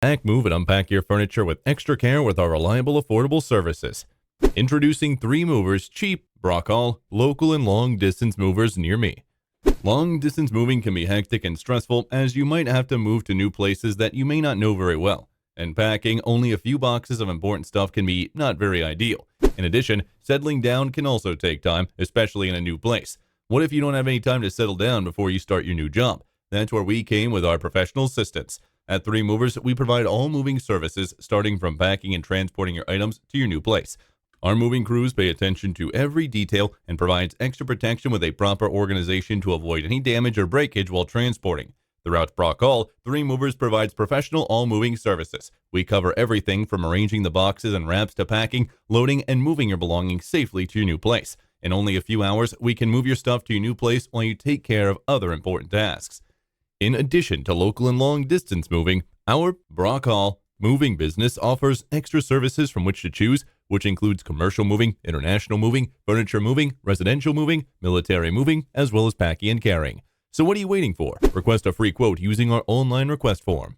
Pack, move, and unpack your furniture with extra care with our reliable, affordable services. Introducing 3 movers, cheap, Brockall, local and long-distance movers near me. Long-distance moving can be hectic and stressful, as you might have to move to new places that you may not know very well. And packing only a few boxes of important stuff can be not very ideal. In addition, settling down can also take time, especially in a new place. What if you don't have any time to settle down before you start your new job? That's where we came with our professional assistants. At 3 Movers, we provide all moving services, starting from packing and transporting your items to your new place. Our moving crews pay attention to every detail and provides extra protection with a proper organization to avoid any damage or breakage while transporting. Throughout Brockall, 3 Movers provides professional all-moving services. We cover everything from arranging the boxes and wraps to packing, loading, and moving your belongings safely to your new place. In only a few hours, we can move your stuff to your new place while you take care of other important tasks. In addition to local and long-distance moving, our Brockall moving business offers extra services from which to choose, which includes commercial moving, international moving, furniture moving, residential moving, military moving, as well as packing and carrying. So what are you waiting for? Request a free quote using our online request form.